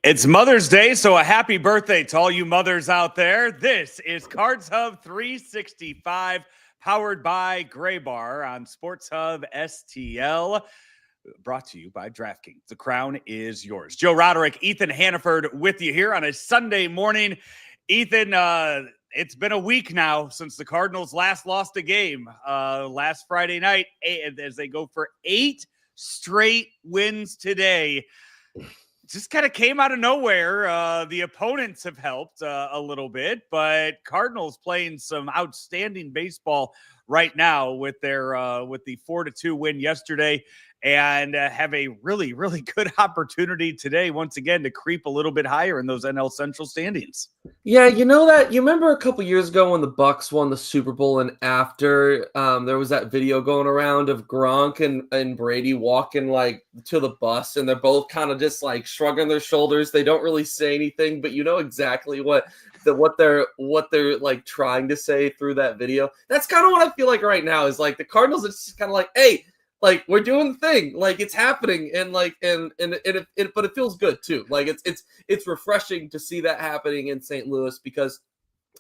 It's Mother's Day, so a happy birthday to all you mothers out there. This is Cards Hub 365, powered by Gray Bar on Sports Hub STL, brought to you by DraftKings. The crown is yours. Joe Roderick, Ethan Hannaford with you here on a Sunday morning. Ethan, it's been a week now since the Cardinals last lost a game last Friday night, as they go for 8 straight wins today. Just kind of came out of nowhere. The opponents have helped a little bit, but Cardinals playing some outstanding baseball right now with their with the 4-2 win yesterday, and have a really, really good opportunity today once again to creep a little bit higher in those NL Central standings. Yeah, you remember a couple years ago when the Bucks won the Super Bowl, and after there was that video going around of Gronk and Brady walking like to the bus, and they're both kind of just like shrugging their shoulders. They don't really say anything, but you know exactly what they're like trying to say through that video. That's kind of what I feel like right now is like the Cardinals. It's just kind of like, hey, like we're doing the thing, like it's happening, and like and but it feels good too. Like it's refreshing to see that happening in St. Louis, because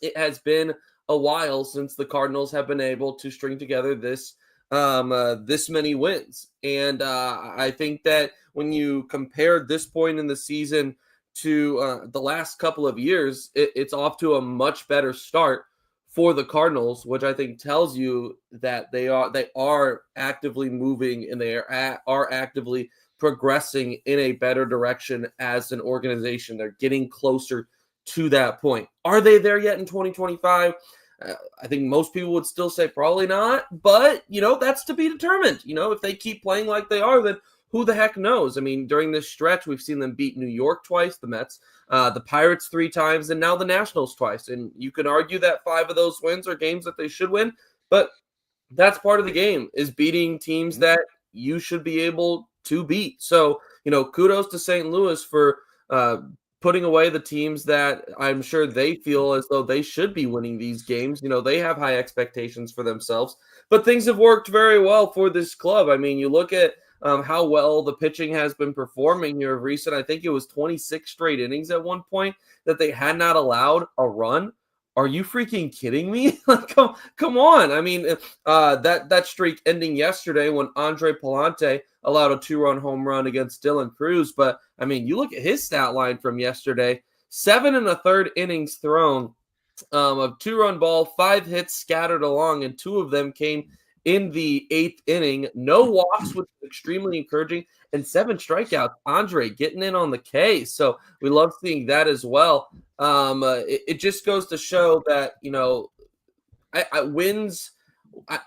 it has been a while since the Cardinals have been able to string together this many wins. And I think that when you compare this point in the season to the last couple of years, it's off to a much better start for the Cardinals, which I think tells you that they are actively moving, and they are actively progressing in a better direction as an organization. They're getting closer to that point. Are they there yet in 2025? I think most people would still say probably not, but that's to be determined. If they keep playing like they are, then who the heck knows? I mean, during this stretch, we've seen them beat New York twice, the Mets, the Pirates 3 times, and now the Nationals twice. And you can argue that 5 of those wins are games that they should win, but that's part of the game, is beating teams that you should be able to beat. So, kudos to St. Louis for putting away the teams that I'm sure they feel as though they should be winning these games. They have high expectations for themselves, but things have worked very well for this club. I mean, you look at how well the pitching has been performing here of recent. I think it was 26 straight innings at one point that they had not allowed a run. Are you freaking kidding me? Come on. I mean, that streak ending yesterday when Andre Palante allowed a 2-run home run against Dylan Cruz. But, I mean, you look at his stat line from yesterday, 7 1/3 innings thrown, a 2-run ball, 5 hits scattered along, and 2 of them came in the 8th inning. No walks, which is extremely encouraging, and 7 strikeouts. Andre getting in on the K. So we love seeing that as well. It just goes to show that,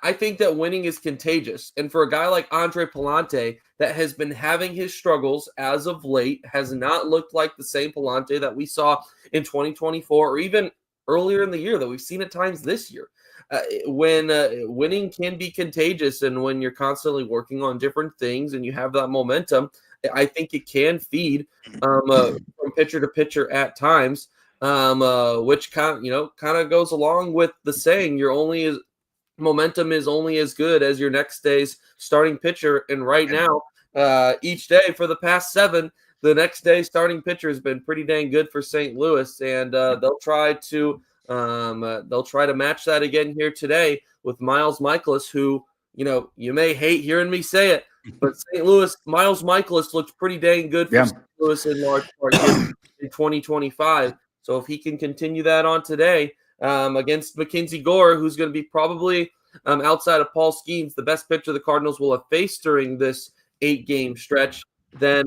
I think that winning is contagious. And for a guy like Andre Palante that has been having his struggles as of late, has not looked like the same Palante that we saw in 2024 or even earlier in the year that we've seen at times this year. When winning can be contagious, and when you're constantly working on different things and you have that momentum, I think it can feed from pitcher to pitcher at times, which kind of goes along with the saying, momentum is only as good as your next day's starting pitcher. And right now, each day for the past 7, the next day's starting pitcher has been pretty dang good for St. Louis, and they'll try to match that again here today with Miles Michaelis, who, you may hate hearing me say it, but St. Louis, Miles Michaelis looked pretty dang good for St. Louis in large part in 2025. So if he can continue that on today against Mackenzie Gore, who's going to be probably outside of Paul Skeens, the best pitcher the Cardinals will have faced during this 8-game stretch, then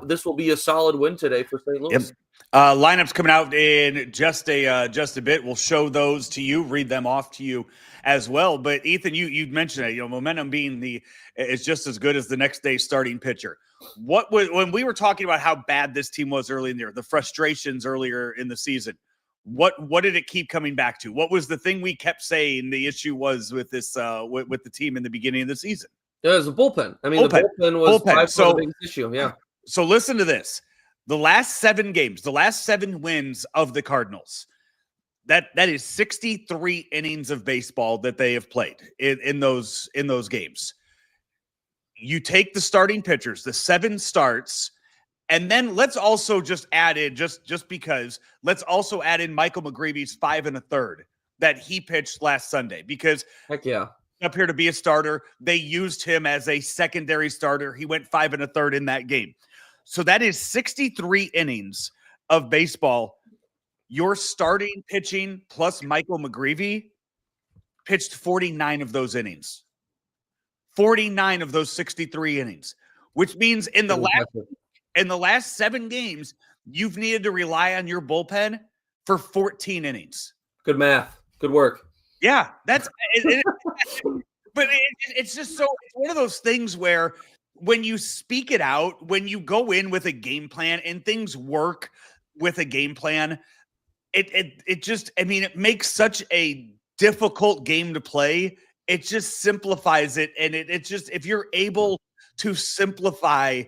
this will be a solid win today for St. Louis. Yep. Lineups coming out in just a bit. We'll show those to you, read them off to you as well. But Ethan, you mentioned it. Momentum being is just as good as the next day starting pitcher. When we were talking about how bad this team was early in the year, the frustrations earlier in the season, what did it keep coming back to? What was the thing we kept saying the issue was with this with the team in the beginning of the season? It was a bullpen. I mean, the bullpen was the biggest issue. Yeah. So listen to this. The last 7 games, the last 7 wins of the Cardinals, that is 63 innings of baseball that they have played in those games. You take the starting pitchers, the 7 starts, And then let's also just add in, just because, let's also add in Michael McGreevy's 5 1/3 that he pitched last Sunday, because Heck yeah. up here to be a starter, they used him as a secondary starter. He went 5 1/3 in that game. So that is 63 innings of baseball. Your starting pitching plus Michael McGreevy pitched 49 of those innings. 49 of those 63 innings, which means in the last 7 games, you've needed to rely on your bullpen for 14 innings. Good math. Good work. Yeah, that's but it's just so, it's one of those things where when you speak it out, when you go in with a game plan and things work with a game plan, it just, I mean, it makes such a difficult game to play. It just simplifies it. And it just, if you're able to simplify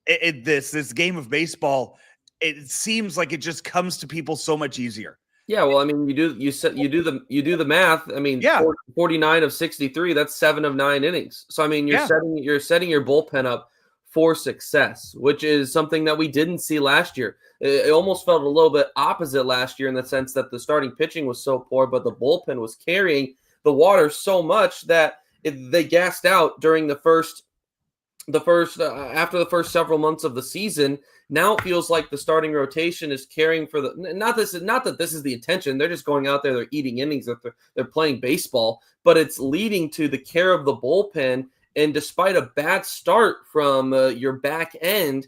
this game of baseball, it seems like it just comes to people so much easier. Yeah, well, I mean, you do the math. I mean, Yeah. 49 of 63, that's 7 of 9 innings. So I mean, Yeah. you're setting your bullpen up for success, which is something that we didn't see last year. It almost felt a little bit opposite last year in the sense that the starting pitching was so poor, but the bullpen was carrying the water so much that they gassed out during after the first several months of the season. Now it feels like the starting rotation is carrying for not that this is the intention. They're just going out there, they're eating innings, they're playing baseball, but it's leading to the care of the bullpen. And despite a bad start from your back end,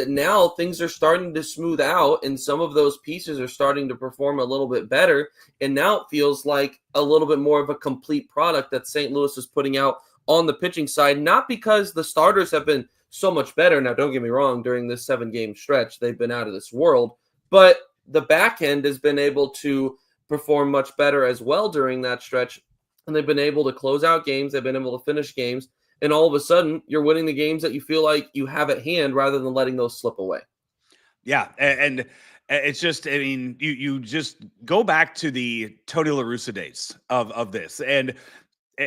now things are starting to smooth out, and some of those pieces are starting to perform a little bit better. And now it feels like a little bit more of a complete product that St. Louis is putting out on the pitching side, not because the starters have been so much better. Now, don't get me wrong, during this 7-game stretch, they've been out of this world, but the back end has been able to perform much better as well during that stretch. And they've been able to close out games. They've been able to finish games. And all of a sudden, you're winning the games that you feel like you have at hand rather than letting those slip away. Yeah. And it's just, I mean, you just go back to the Tony La Russa days of this. And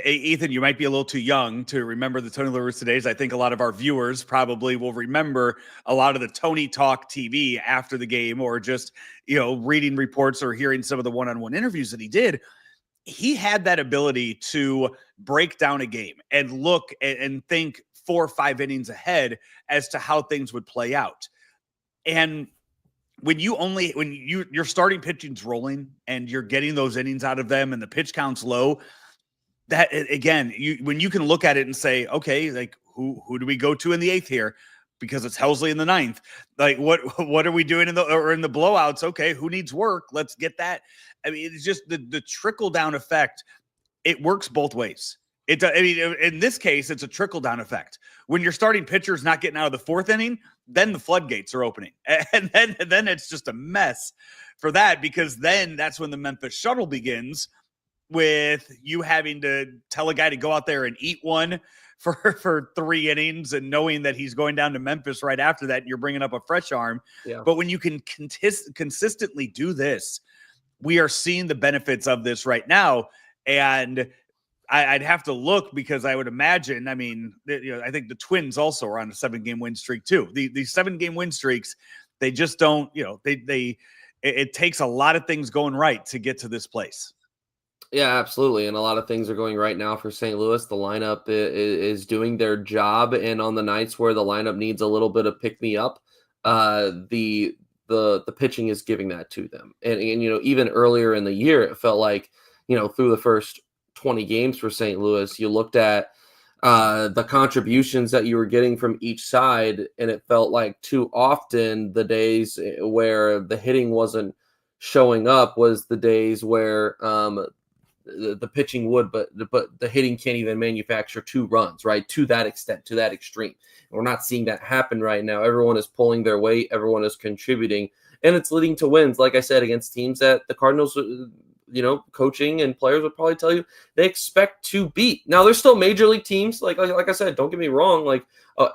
Ethan, you might be a little too young to remember the Tony La Russa days. I think a lot of our viewers probably will remember a lot of the Tony Talk TV after the game, or just, reading reports or hearing some of the one-on-one interviews that he did. He had that ability to break down a game and look and think 4 or 5 innings ahead as to how things would play out. And when your starting pitching's rolling and you're getting those innings out of them and the pitch count's low, that again, when you can look at it and say, okay, like who do we go to in the 8th here? Because it's Helsley in the 9th. Like what are we doing in the blowouts? Okay, who needs work? Let's get that. I mean, it's just the trickle down effect. It works both ways. In this case, it's a trickle down effect. When your starting pitcher is not getting out of the 4th inning, then the floodgates are opening, and then it's just a mess for that, because then that's when the Memphis shuttle begins, with you having to tell a guy to go out there and eat one for 3 innings, and knowing that he's going down to Memphis right after that, and you're bringing up a fresh arm. Yeah. But when you can consistently do this, we are seeing the benefits of this right now. And I'd have to look, because I would imagine, I mean, I think the Twins also are on a 7-game win streak too. The 7-game win streaks, they just don't, it takes a lot of things going right to get to this place. Yeah, absolutely. And a lot of things are going right now for St. Louis. The lineup is doing their job. And on the nights where the lineup needs a little bit of pick me up, the pitching is giving that to them. And even earlier in the year, it felt like, through the first 20 games for St. Louis, you looked at the contributions that you were getting from each side, and it felt like too often the days where the hitting wasn't showing up was the days where the pitching would, but the hitting can't even manufacture 2 runs, right? To that extent, to that extreme. And we're not seeing that happen right now. Everyone is pulling their weight. Everyone is contributing, and it's leading to wins, like I said, against teams that the Cardinals, coaching and players would probably tell you they expect to beat. Now, there's still major league teams. Like I said, don't get me wrong. Like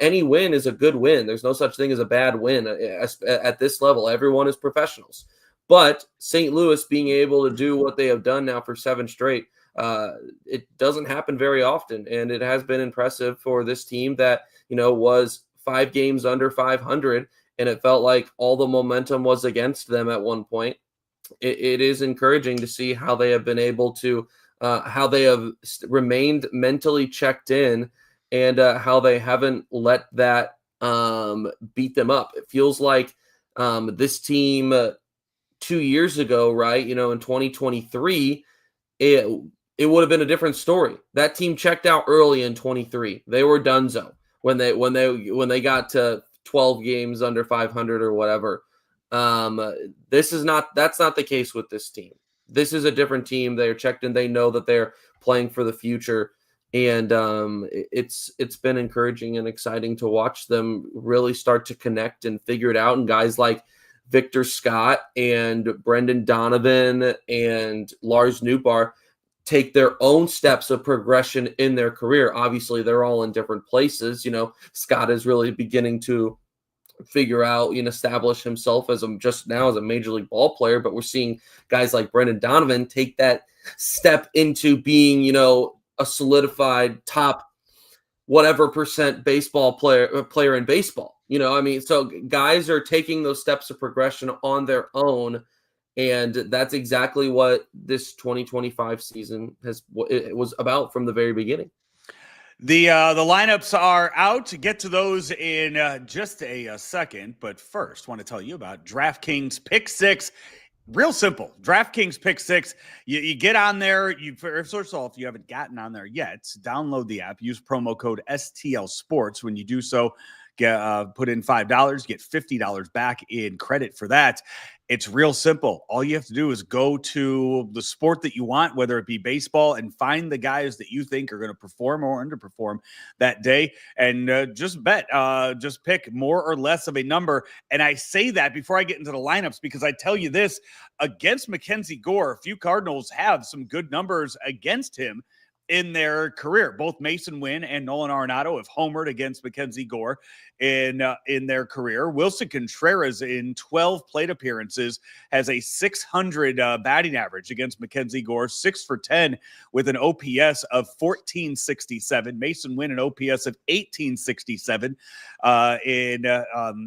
any win is a good win. There's no such thing as a bad win at this level. Everyone is professionals. But St. Louis being able to do what they have done now for 7 straight, it doesn't happen very often. And it has been impressive for this team that, was 5 games under 500 and it felt like all the momentum was against them at one point. It is encouraging to see how they have been able to, how they have remained mentally checked in, and how they haven't let that beat them up. It feels like this team 2 years ago, right? In 2023, it would have been a different story. That team checked out early in 23. They were donezo when they got to 12 games under 500 or whatever. That's not the case with this team. This is a different team. They're checked in. They know that they're playing for the future. And it's been encouraging and exciting to watch them really start to connect and figure it out. And guys like Victor Scott and Brendan Donovan and Lars Nootbaar take their own steps of progression in their career. Obviously, they're all in different places. Scott is really beginning to figure out and establish himself as a major league ball player, but we're seeing guys like Brendan Donovan take that step into being, a solidified top whatever percent baseball player in baseball. So guys are taking those steps of progression on their own, and that's exactly what this 2025 season was about from the very beginning. The lineups are out. Get to those in just a second. But first, want to tell you about DraftKings Pick Six. Real simple. DraftKings Pick Six. You get on there. First of all, if you haven't gotten on there yet, download the app. Use promo code STL Sports. When you do so, put in $5, get $50 back in credit for that. It's real simple. All you have to do is go to the sport that you want, whether it be baseball, and find the guys that you think are going to perform or underperform that day, and just bet. Just pick more or less of a number. And I say that before I get into the lineups because I tell you this, against Mackenzie Gore, a few Cardinals have some good numbers against him in their career. Both Mason Wynn and Nolan Arenado have homered against Mackenzie Gore in their career. Wilson Contreras, in 12 plate appearances, has a 600 batting average against Mackenzie Gore, 6 for 10 with an OPS of 1467. Mason Wynn, an OPS of 1867 in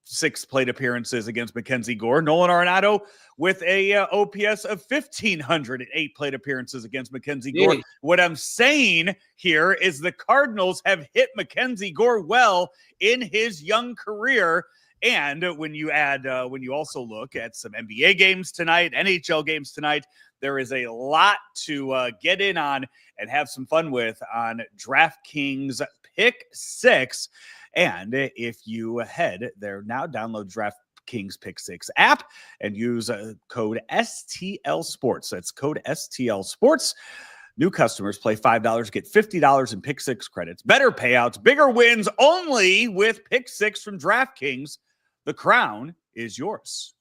6 plate appearances against Mackenzie Gore. Nolan Arenado with a OPS of 1,500 in 8 plate appearances against Mackenzie Gore. What I'm saying here is the Cardinals have hit Mackenzie Gore well in his young career. And when you also look at some NBA games tonight, NHL games tonight, there is a lot to get in on and have some fun with on DraftKings Pick Six. And if you head there now, download DraftKings Pick Six app and use code STL Sports. That's code STL Sports. New customers play $5, get $50 in Pick Six credits. Better payouts, bigger wins, only with Pick Six from DraftKings. The crown is yours.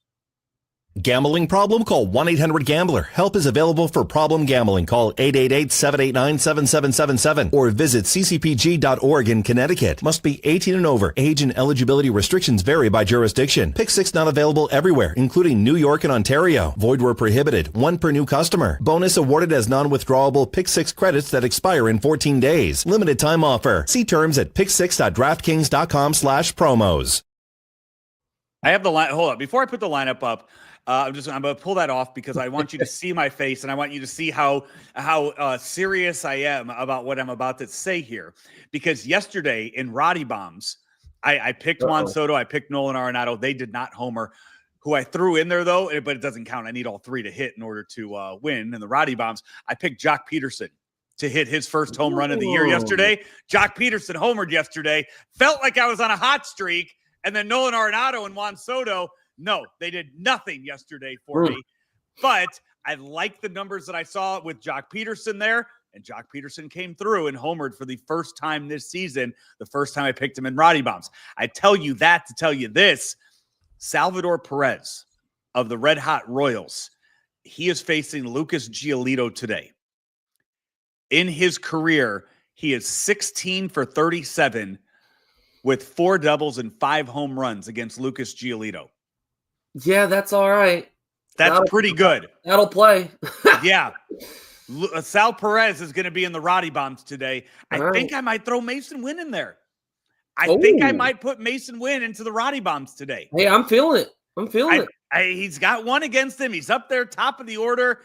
Gambling problem? Call 1-800-GAMBLER. Help is available for problem gambling. Call 888-789-7777 or visit ccpg.org in Connecticut. Must be 18 and over. Age and eligibility restrictions vary by jurisdiction. Pick Six not available everywhere, including New York and Ontario. Void where prohibited. 1 per new customer. Bonus awarded as non-withdrawable Pick Six credits that expire in 14 days. Limited time offer. See terms at picksix.draftkings.com/promos. I have the line. Hold up. Before I put the lineup up, I'm going to pull that off because I want you to see my face and I want you to see how serious I am about what I'm about to say here. Because yesterday in Rody Bombs, I picked Juan Soto, I picked Nolan Arenado. They did not homer. Who I threw in there though, but it doesn't count. I need all 3 to hit in order to win. In the Rody Bombs, I picked Jock Peterson to hit his first home run of the year yesterday. Jock Peterson homered yesterday. Felt like I was on a hot streak. And then Nolan Arenado and Juan Soto, no, they did nothing yesterday for me. But I like the numbers that I saw with Jock Peterson there. And Jock Peterson came through and homered for the first time this season, the first time I picked him in Rody Bombs. I tell you that to tell you this. Salvador Perez of the Red Hot Royals, he is facing Lucas Giolito today. In his career, he is 16 for 37 with 4 doubles and 5 home runs against Lucas Giolito. Yeah, that's all right. That's pretty good. That'll play. Yeah. Sal Perez is going to be in the Roddy Bombs today. I think I might throw Mason Wynn in there. I think I might put Mason Wynn into the Rody Bombs today. Hey, I'm feeling it. He's got one against him. He's up there, top of the order.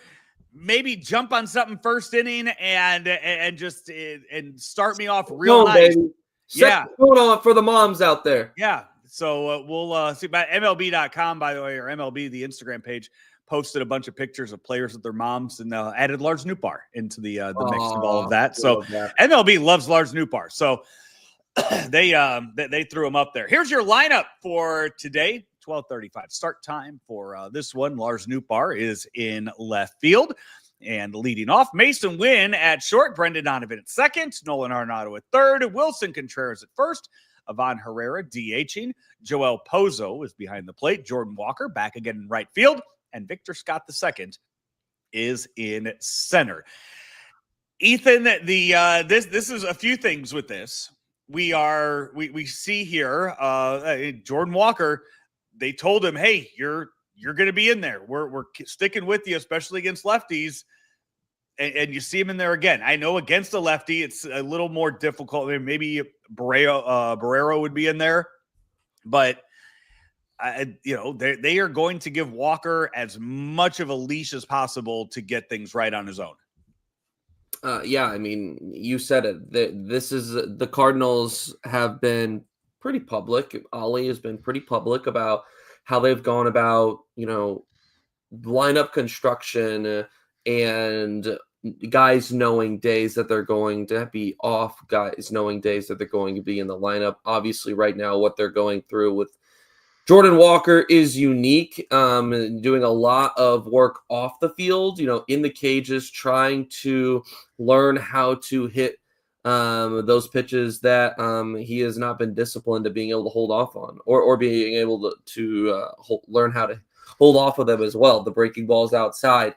Maybe jump on something first inning and just start me off real nice. Baby. Set the tone on for the moms out there. Yeah. So we'll see about MLB.com, by the way, or MLB, the Instagram page, posted a bunch of pictures of players with their moms and added Lars Nootbaar into the mix of all of that. So MLB loves Lars Nootbaar. So they threw him up there. Here's your lineup for today, 12:35 start time for this one. Lars Nootbaar is in left field. And leading off, Mason Wynn at short, Brendan Donovan at second, Nolan Arenado at third, Wilson Contreras at first, Ivan Herrera DHing, Joel Pozo is behind the plate, Jordan Walker back again in right field, and Victor Scott II is in center. Ethan, this is a few things with this. We see here Jordan Walker. They told him, "Hey, you're going to be in there. We're sticking with you, especially against lefties." And you see him in there again. I know against a lefty, it's a little more difficult. Maybe Barrero would be in there, but they are going to give Walker as much of a leash as possible to get things right on his own. Yeah, I mean, you said it. This is the Cardinals have been pretty public. Ollie has been pretty public about how they've gone about, lineup construction and guys knowing days that they're going to be off, guys knowing days that they're going to be in the lineup. Obviously, right now, what they're going through with Jordan Walker is unique, doing a lot of work off the field, in the cages, trying to learn how to hit those pitches that he has not been disciplined to being able to hold off on, or being able to learn how to hold off of them as well. The breaking balls outside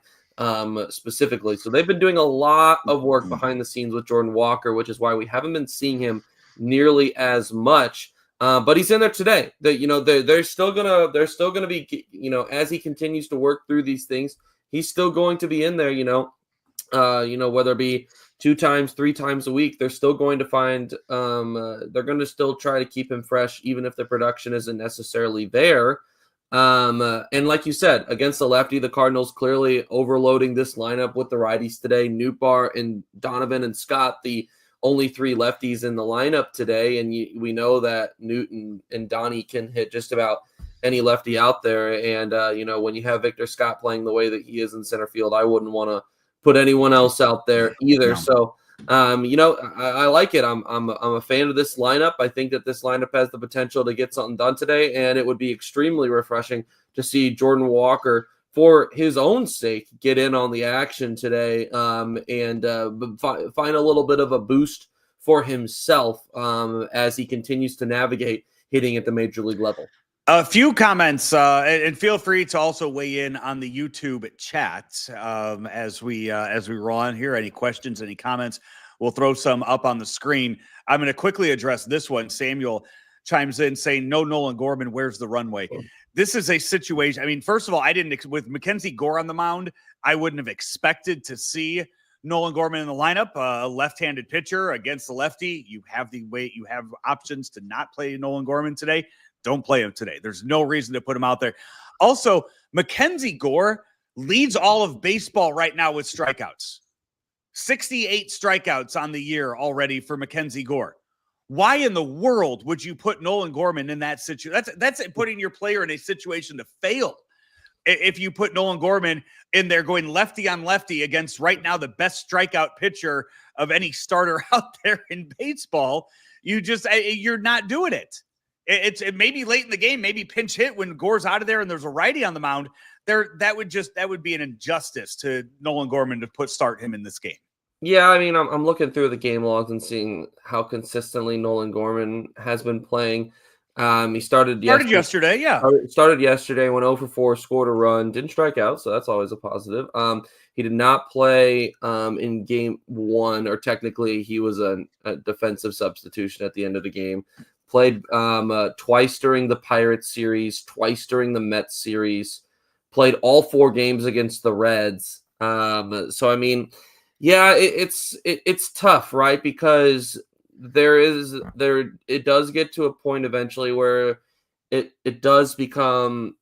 specifically. So they've been doing a lot of work behind the scenes with Jordan Walker, which is why we haven't been seeing him nearly as much. But he's in there today. They're still gonna be, as he continues to work through these things, he's still going to be in there. Whether it be 2 times, 3 times a week, they're still going to find. They're going to still try to keep him fresh, even if the production isn't necessarily there. And like you said, against the lefty, the Cardinals clearly overloading this lineup with the righties today. Nootbaar and Donovan and Scott, the only 3 lefties in the lineup today. And we know that Newton and Donnie can hit just about any lefty out there. And, when you have Victor Scott playing the way that he is in center field, I wouldn't want to put anyone else out there either. No. So, I like it. I'm a fan of this lineup. I think that this lineup has the potential to get something done today, and it would be extremely refreshing to see Jordan Walker, for his own sake, get in on the action today, and find a little bit of a boost for himself as he continues to navigate hitting at the major league level. A few comments, and feel free to also weigh in on the YouTube chat as we roll on here. Any questions, any comments, we'll throw some up on the screen. I'm going to quickly address this one. Samuel chimes in saying, "No Nolan Gorman, where's the runway?" This is a situation. I mean, first of all, with Mackenzie Gore on the mound, I wouldn't have expected to see Nolan Gorman in the lineup, a left-handed pitcher against the lefty. You have options to not play Nolan Gorman today. Don't play him today. There's no reason to put him out there. Also, Mackenzie Gore leads all of baseball right now with strikeouts. 68 strikeouts on the year already for Mackenzie Gore. Why in the world would you put Nolan Gorman in that situation? That's putting your player in a situation to fail. If you put Nolan Gorman in there going lefty on lefty against right now the best strikeout pitcher of any starter out there in baseball, you're not doing it. It may be late in the game, maybe pinch hit when Gore's out of there and there's a righty on the mound. That would be an injustice to Nolan Gorman to start him in this game. Yeah, I mean, I'm looking through the game logs and seeing how consistently Nolan Gorman has been playing. He started yesterday, yeah. Started yesterday, went 0 for 4, scored a run, didn't strike out, so that's always a positive. He did not play in game 1, or technically he was a defensive substitution at the end of the game. Played twice during the Pirates series, twice during the Mets series. Played all 4 games against the Reds. So I mean, yeah, it's tough, right? Because it does get to a point eventually where it does become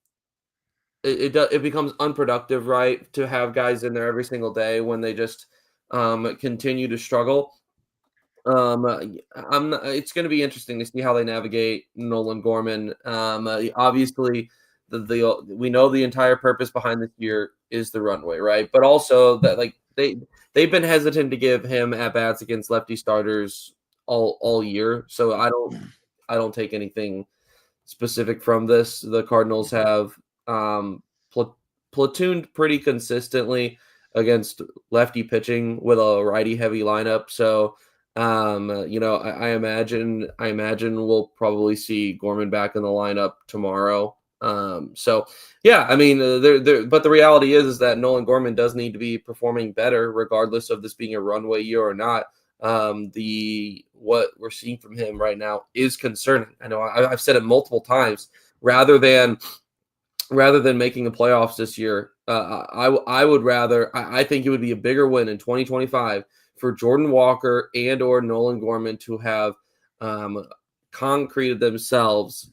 it becomes unproductive, right? To have guys in there every single day when they just continue to struggle. It's going to be interesting to see how they navigate Nolan Gorman. Obviously, we know the entire purpose behind this year is the runway, right? But also that they've been hesitant to give him at bats against lefty starters all year. So I don't take anything specific from this. The Cardinals have platooned pretty consistently against lefty pitching with a righty heavy lineup. So I imagine we'll probably see Gorman back in the lineup tomorrow. So yeah, I mean, but the reality is that Nolan Gorman does need to be performing better, regardless of this being a runway year or not. What we're seeing from him right now is concerning. I know I've said it multiple times. Rather than making the playoffs this year, I would rather. I think it would be a bigger win in 2025 for Jordan Walker and or Nolan Gorman to have concreted themselves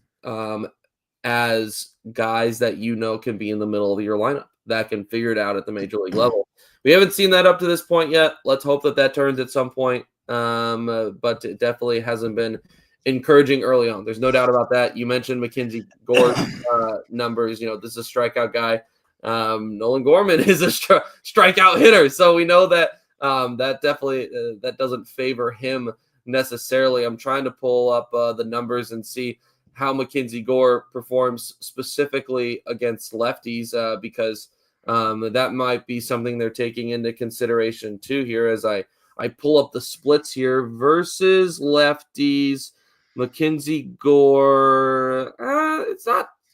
as guys that can be in the middle of your lineup, that can figure it out at the major league level. We haven't seen that up to this point yet. Let's hope that turns at some point. But it definitely hasn't been encouraging early on. There's no doubt about that. You mentioned Mackenzie Gore's numbers. This is a strikeout guy. Nolan Gorman is a strikeout hitter. So we know that that definitely that doesn't favor him necessarily. I'm trying to pull up the numbers and see how Mackenzie Gore performs specifically against lefties because that might be something they're taking into consideration too here as I pull up the splits here versus lefties. Mackenzie Gore,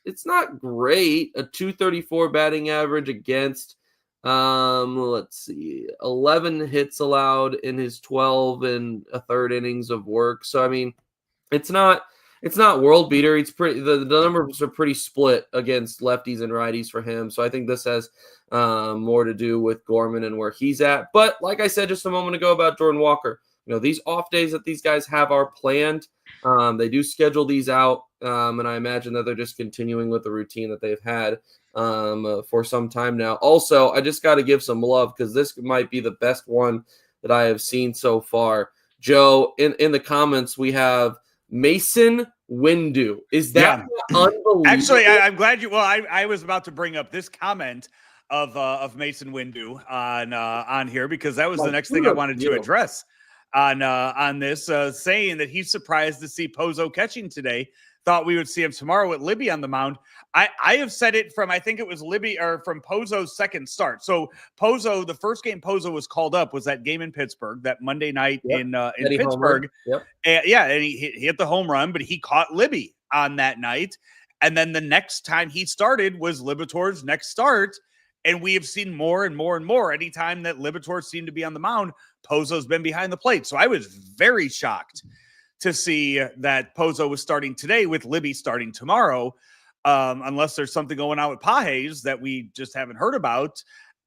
it's not great. A 234 batting average against, let's see, 11 hits allowed in his 12 and a third innings of work. So I mean, it's not world beater. It's pretty. The numbers are pretty split against lefties and righties for him. So I think this has more to do with Gorman and where he's at. But like I said just a moment ago about Jordan Walker, these off days that these guys have are planned. They do schedule these out, and I imagine that they're just continuing with the routine that they've had for some time now. Also, I just got to give some love because this might be the best one that I have seen so far. Joe, in the comments, we have Mason Windu. Is that unbelievable? Actually, I'm glad you. Well, I was about to bring up this comment of Mason Windu on here because that was the next thing I wanted to address on this, saying that he's surprised to see Pozo catching today. Thought we would see him tomorrow with Libby on the mound. I have said it from, I think it was Libby or from Pozo's second start. So Pozo, the first game Pozo was called up was that game in Pittsburgh, that Monday night in Pittsburgh. Yep. And he hit the home run, but he caught Libby on that night. And then the next time he started was Libator's next start. And we have seen more and more and more. Anytime that Libator seemed to be on the mound, Pozo's been behind the plate. So I was very shocked to see that Pozo was starting today with Libby starting tomorrow. Unless there's something going on with Pages that we just haven't heard about.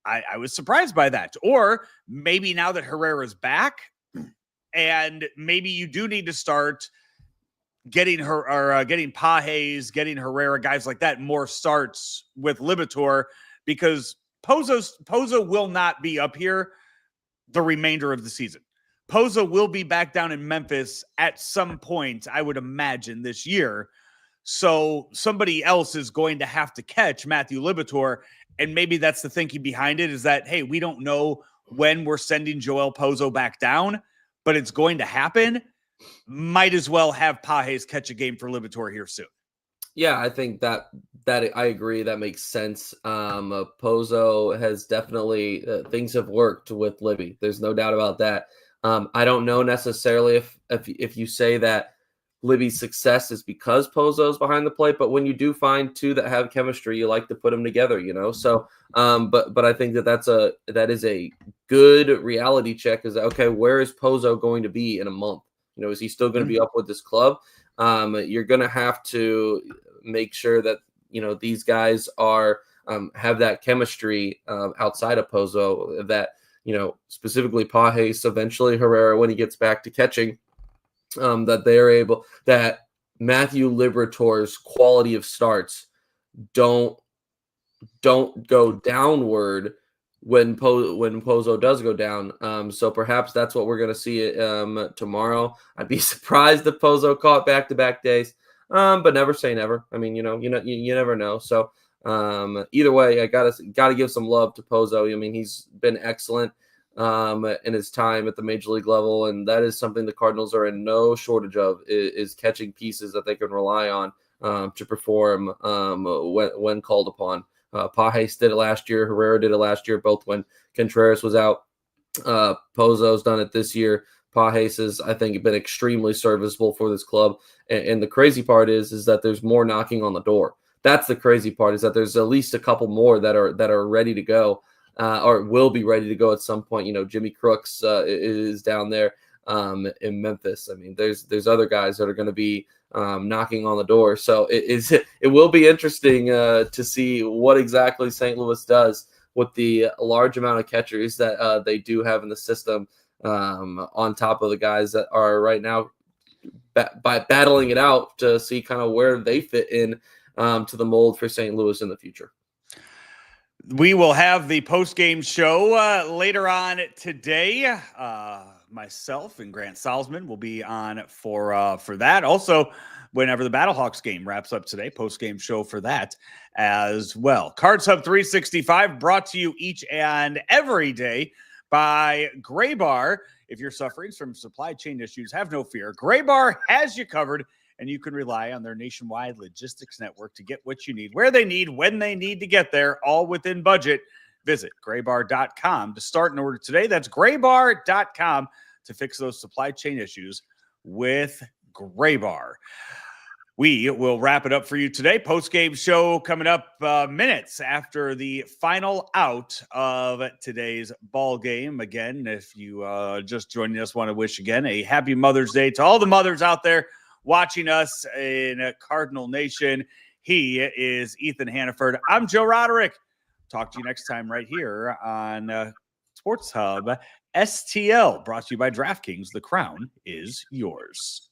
I was surprised by that. Or maybe now that Herrera's back and maybe you do need to start getting Pages, getting Herrera, guys like that, more starts with Libator because Pozo will not be up here the remainder of the season. Pozo will be back down in Memphis at some point, I would imagine, this year. So somebody else is going to have to catch Matthew Libator. And maybe that's the thinking behind it is that, hey, we don't know when we're sending Joel Pozo back down, but it's going to happen. Might as well have Pages catch a game for Libator here soon. Yeah, I think that I agree. That makes sense. Pozo has definitely things have worked with Libby. There's no doubt about that. I don't know necessarily if you say that Libby's success is because Pozo's behind the plate, but when you do find two that have chemistry, you like to put them together, So, but I think that is a good reality check. Is that, okay? Where is Pozo going to be in a month? Is he still going to be up with this club? You're going to have to make sure that these guys are have that chemistry outside of Pozo. That specifically Pages, eventually Herrera when he gets back to catching. that Matthew Liberatore's quality of starts don't go downward when Pozo does go down. So perhaps that's what we're going to see tomorrow. I'd be surprised if Pozo caught back-to-back days, but never say never. I mean, you never know. So either way, I gotta give some love to Pozo. I mean, he's been excellent in his time at the major league level, and that is something the Cardinals are in no shortage of, is catching pieces that they can rely on to perform when called upon. Pajes did it last year. Herrera did it last year, both when Contreras was out. Pozo's done it this year. Pajes has, I think, been extremely serviceable for this club. And the crazy part is that there's more knocking on the door. That's the crazy part, is that there's at least a couple more that are ready to go, or will be ready to go at some point. Jimmy Crooks is down there in Memphis. I mean, there's other guys that are going to be knocking on the door. So it will be interesting to see what exactly St. Louis does with the large amount of catchers that they do have in the system, on top of the guys that are right now by battling it out to see kind of where they fit in to the mold for St. Louis in the future. We will have the post-game show later on today. Myself and Grant Salzman will be on for that. Also, whenever the Battlehawks game wraps up today, post-game show for that as well. Cards Hub 365 brought to you each and every day by Gray Bar. If you're suffering from supply chain issues, have no fear. Gray Bar has you covered, and you can rely on their nationwide logistics network to get what you need, where they need, when they need to get there, all within budget. Visit graybar.com to start an order today. That's graybar.com to fix those supply chain issues with Gray Bar. We will wrap it up for you today. Post-game show coming up minutes after the final out of today's ball game. Again, if you just joining us, want to wish again a happy Mother's Day to all the mothers out there watching us in Cardinal Nation. He is Ethan Hannaford. I'm Joe Roderick. Talk to you next time right here on Sports Hub STL, brought to you by DraftKings. The crown is yours.